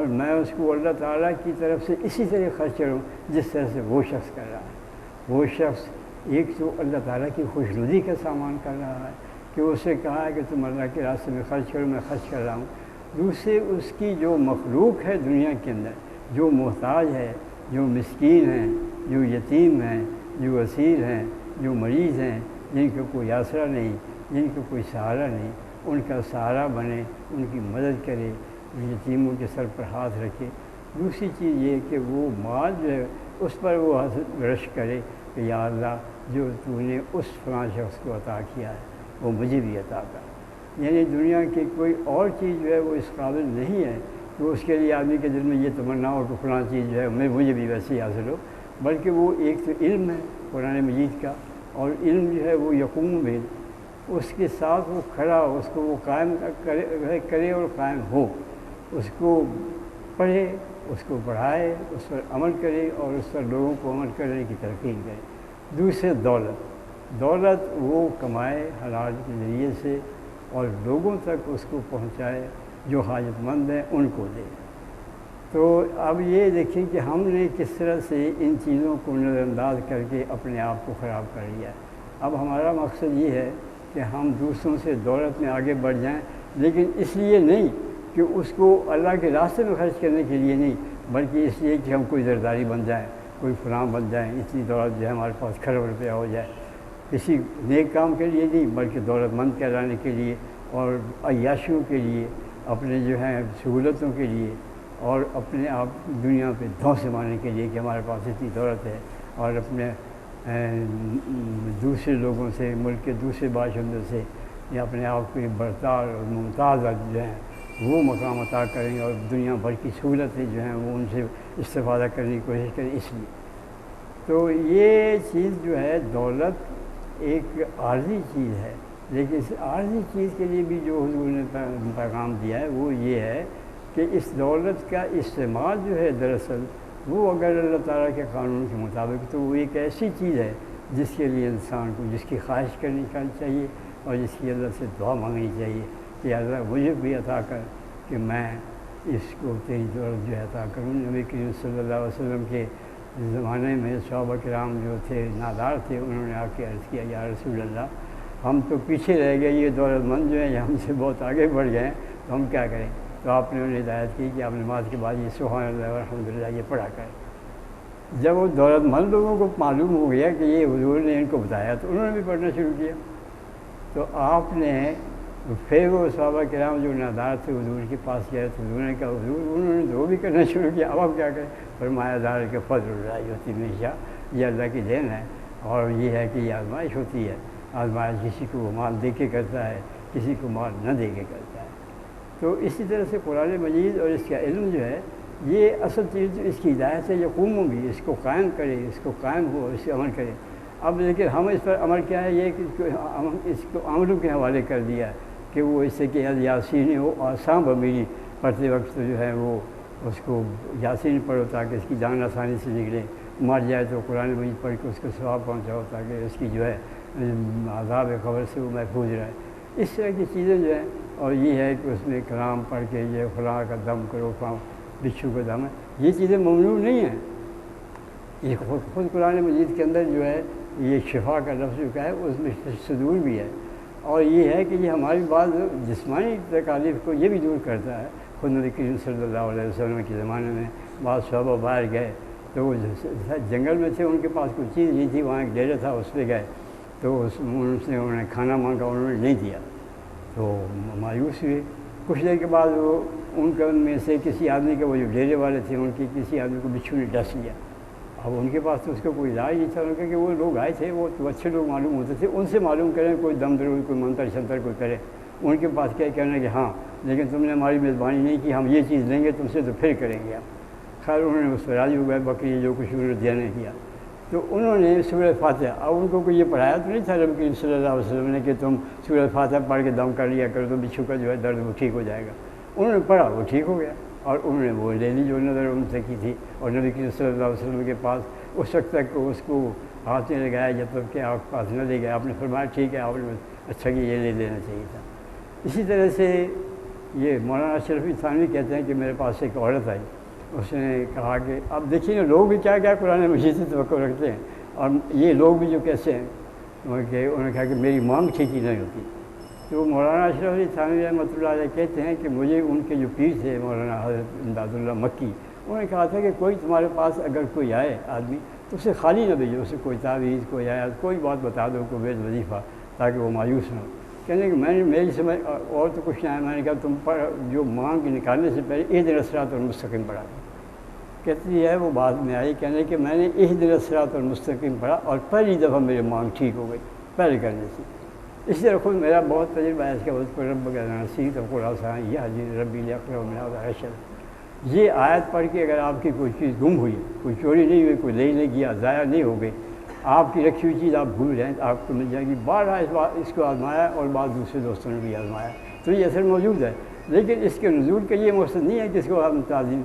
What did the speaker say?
اور میں اس کو اللہ تعالیٰ کی طرف سے اسی طرح خرچ کروں جس طرح سے وہ شخص کر رہا ہے۔ وہ شخص ایک تو اللہ تعالیٰ کی خوشنودی کا سامان کر رہا ہے کہ اسے کہا ہے کہ تم اللہ کے راستے میں خرچ کرو، میں خرچ کر رہا ہوں۔ دوسرے اس کی جو مخلوق ہے دنیا کے اندر، جو محتاج ہے، جو مسکین ہیں، جو یتیم ہیں، جو اسیر ہیں، جو مریض ہیں، جن کا کوئی آسرا نہیں، جن کا کوئی سہارا نہیں، ان کا سہارا بنے، ان کی مدد کرے، یتیموں کے سر پر ہاتھ رکھے۔ دوسری چیز یہ کہ وہ مال جو ہے اس پر وہ رش کرے کہ یا اللہ جو تو نے اس فلاں شخص کو عطا کیا ہے وہ مجھے بھی عطا کر۔ یعنی دنیا کی کوئی اور چیز جو ہے وہ اس قابل نہیں ہے کہ اس کے لیے آدمی کے دل میں یہ تمنا ہو کہ فلاں چیز جو ہے مجھے بھی ویسے ہی حاصل ہو، بلکہ وہ ایک تو علم ہے قرآن مجید کا، اور علم جو ہے وہ یقوم بھی اس کے ساتھ وہ کھڑا، اس کو وہ قائم کرے اور قائم ہو، اس کو پڑھے، اس کو پڑھائے، اس پر عمل کرے اور اس پر لوگوں کو عمل کرنے کی تلقین کرے۔ دوسرے دولت وہ کمائے حلال کے ذریعے سے اور لوگوں تک اس کو پہنچائے، جو حاجت مند ہیں ان کو دے۔ تو اب یہ دیکھیں کہ ہم نے کس طرح سے ان چیزوں کو نظر انداز کر کے اپنے آپ کو خراب کر لیا ہے۔ اب ہمارا مقصد یہ ہے کہ ہم دوسروں سے دولت میں آگے بڑھ جائیں، لیکن اس لیے نہیں کہ اس کو اللہ کے راستے میں خرچ کرنے کے لیے نہیں، بلکہ اس لیے کہ ہم کوئی زرداری بن جائیں، کوئی فلاں بن جائیں، اتنی دولت جو ہے ہمارے پاس کھرب روپیہ ہو جائے، کسی نیک کام کے لیے نہیں بلکہ دولت مند کہلانے کے لیے اور عیاشیوں کے لیے، اپنے جو ہیں سہولتوں کے لیے، اور اپنے آپ دنیا پہ دھوسے مارنے کے لیے کہ ہمارے پاس اتنی دولت ہے، اور اپنے دوسرے لوگوں سے، ملک کے دوسرے باشندوں سے یا اپنے آپ کو برتار اور ممتاز جو ہیں وہ مقام عطا کریں، اور دنیا بھر کی سہولتیں جو ہیں وہ ان سے استفادہ کرنے کی کوشش کریں۔ اس لیے تو یہ چیز جو ہے دولت ایک عارضی چیز ہے، لیکن اس عارضی چیز کے لیے بھی جو حضور نے پیغام دیا ہے وہ یہ ہے کہ اس دولت کا استعمال جو ہے دراصل وہ اگر اللہ تعالیٰ کے قانون کے مطابق تو وہ ایک ایسی چیز ہے جس کے لیے انسان کو جس کی خواہش کرنی چاہیے اور جس کی اللہ سے دعا مانگنی چاہیے کہ اللہ مجھے بھی عطا کر کہ میں اس کو تیری دولت جو ہے عطا کروں۔ نبی کریم صلی اللہ علیہ وسلم کے زمانے میں صحابہ کرام جو تھے نادار تھے، انہوں نے آ کے عرض کیا یا رسول اللہ ہم تو پیچھے رہ گئے، یہ دولت مند جو ہیں یہ ہم سے بہت آگے بڑھ گئے ہیں، تو ہم کیا کریں؟ تو آپ نے انہیں ہدایت کی کہ آپ نماز کے بعد یہ سبحان اللہ الحمدللہ یہ پڑھا کریں۔ جب وہ دولت مند لوگوں کو معلوم ہو گیا کہ یہ حضور نے ان کو بتایا تو انہوں نے بھی پڑھنا شروع کیا۔ تو آپ نے پھر وہ صحابہ کرام جو نادار تھے حضور کے پاس گئے تو حضور نے کہا حضور انہوں نے وہ بھی کرنا شروع کیا، اب آپ کیا کریں؟ فرمایا ذالک فضل اللہ یؤتیہ من یشاء، یہ اللہ کی دین ہے، اور یہ ہے کہ یہ آزمائش ہوتی ہے، آزمائش کسی کو وہ مال دے کے کرتا ہے، کسی کو مال نہ دے کے کرتا ہے۔ تو اسی طرح سے قرآن مجید اور اس کا علم جو ہے یہ اصل چیز اس کی ہدایت سے یقوم بھی، اس کو قائم کرے، اس کو قائم ہو، اس سے عمل کرے۔ اب لیکن ہم اس پر عمل کیا ہے یہ کہ ہم اس کو عملوں کے حوالے کر دیا ہے کہ وہ اس سے کہ یاسین ہو آسان بمیری پڑھتے وقت جو ہے وہ اس کو یاسین پڑھو تاکہ اس کی جان آسانی سے نکلے، مر جائے تو قرآن مجید پڑھ کے اس کو ثواب پہنچاؤ تاکہ اس کی جو ہے عذاب قبر سے وہ محفوظ رہے۔ اس طرح کی چیزیں جو ہیں، اور یہ ہے کہ اس میں کلام پڑھ کے یہ فلاں کا دم کرو، فلاں بچھو کا دم ہے، یہ چیزیں ممنوع نہیں ہیں۔ یہ خود قرآن مجید کے اندر جو ہے یہ شفا کا لفظ جو ہے اس میں صدور بھی ہے، اور یہ ہے کہ یہ ہماری بعض جسمانی تکالیف کو یہ بھی دور کرتا ہے۔ خود نبی کریم صلی اللہ علیہ وسلم کے زمانے میں بعض صحابہ باہر گئے تو وہ جنگل میں تھے، ان کے پاس کوئی چیز نہیں تھی، وہاں ایک ڈیرا تھا اس پہ گئے تو انہوں نے کھانا مانگا، انہوں نے نہیں دیا تو مایوس ہوئے۔ کچھ دیر کے بعد وہ ان میں سے کسی آدمی کے وہ جو ڈیرے والے تھے ان کی کسی آدمی کو بچھو نے ڈس لیا۔ اب ان کے پاس تو اس کا کوئی علاج نہیں تھا، کہ وہ لوگ آئے تھے وہ تو اچھے لوگ معلوم ہوتے تھے، ان سے معلوم کریں کوئی دم درود کوئی منتر شنتر کوئی کرے۔ ان کے پاس کیا کہنا کہ ہاں لیکن تم نے ہماری میزبانی نہیں کی، ہم یہ چیز لیں گے تم سے تو پھر کریں گے ہم۔ خیر انہوں نے اس پر راضی ہو گئے، بکری جو کچھ انہوں نے دیا نہیں کیا، تو انہوں نے سورہ فاتحہ، اب ان کو کوئی یہ پڑھایا تو نہیں تھا نبی کریم صلی اللہ علیہ وسلم نے کہ تم سورہ فاتحہ پڑھ کے دم کر لیا کرو تو بچھو کا جو ہے درد وہ ٹھیک ہو جائے گا۔ انہوں نے پڑھا وہ ٹھیک ہو گیا، اور انہوں نے وہ لے لی جو نظر ان سے کی تھی، اور نبی کریم صلی اللہ علیہ وسلم کے پاس اس وقت تک اس کو ہاتھ میں لگایا جب تک کہ آپ پاس نہ لے گئے۔ آپ نے فرمایا ٹھیک ہے، آپ نے اچھا کہ یہ لے لینا چاہیے تھا۔ اسی طرح سے یہ مولانا اشرف علی تھانوی کہتے ہیں کہ میرے پاس ایک عورت آئی، اس نے کہا کہ اب دیکھیے نا لوگ بھی کیا کیا قرآن مجید سے توقع رکھتے ہیں، اور یہ لوگ بھی جو کیسے ہیں کہ انہوں نے کہا کہ میری مانگ ٹھیک ہی نہیں ہوتی۔ تو مولانا اشرف علی تھانوی رحمۃ اللہ علیہ کہتے ہیں کہ مجھے ان کے جو پیر تھے مولانا حضرت امداد اللہ مکی، انہوں نے کہا تھا کہ کوئی تمہارے پاس اگر کوئی آئے آدمی تو اسے خالی نہ بھیجو، اسے کوئی تعویذ کوئی آیات کوئی بات بتا دو، کوئی وید وظیفہ، تاکہ وہ مایوس نہ ہو۔ کہنے کہ میں نے میری سمجھ اور تو کچھ نہیں ہے، میں نے کہا تم پر جو مانگ نکالنے سے پہلے اہدنا الصراط المستقیم پڑھا۔ کہتی ہے وہ بعد میں آئی، کہنے کہ میں نے اہدنا الصراط المستقیم پڑھا اور پہلی دفعہ میری مانگ ٹھیک ہو گئی پہلے کرنے سے۔ اس لیے رکھو میرا بہت تجربہ ہے اس کا، وذکر ربک اذا نسیت وقل عسى یهدی ربی لاقرب من هذا رشدا۔ یہ آیت پڑھ کے اگر آپ کی کوئی چیز گم ہوئی، کوئی چوری نہیں ہوئی، کوئی لے نہیں گیا، ضائع نہیں ہو گئی، آپ کی رکھی ہوئی چیز آپ بھول جائیں تو آپ کو مل جائے گی۔ بارہا اس کو آزمایا اور بعض دوسرے دوستوں نے بھی آزمایا، تو یہ اثر موجود ہے، لیکن اس کے نزول کا یہ مقصد نہیں ہے کہ اس کو ہم تعظیم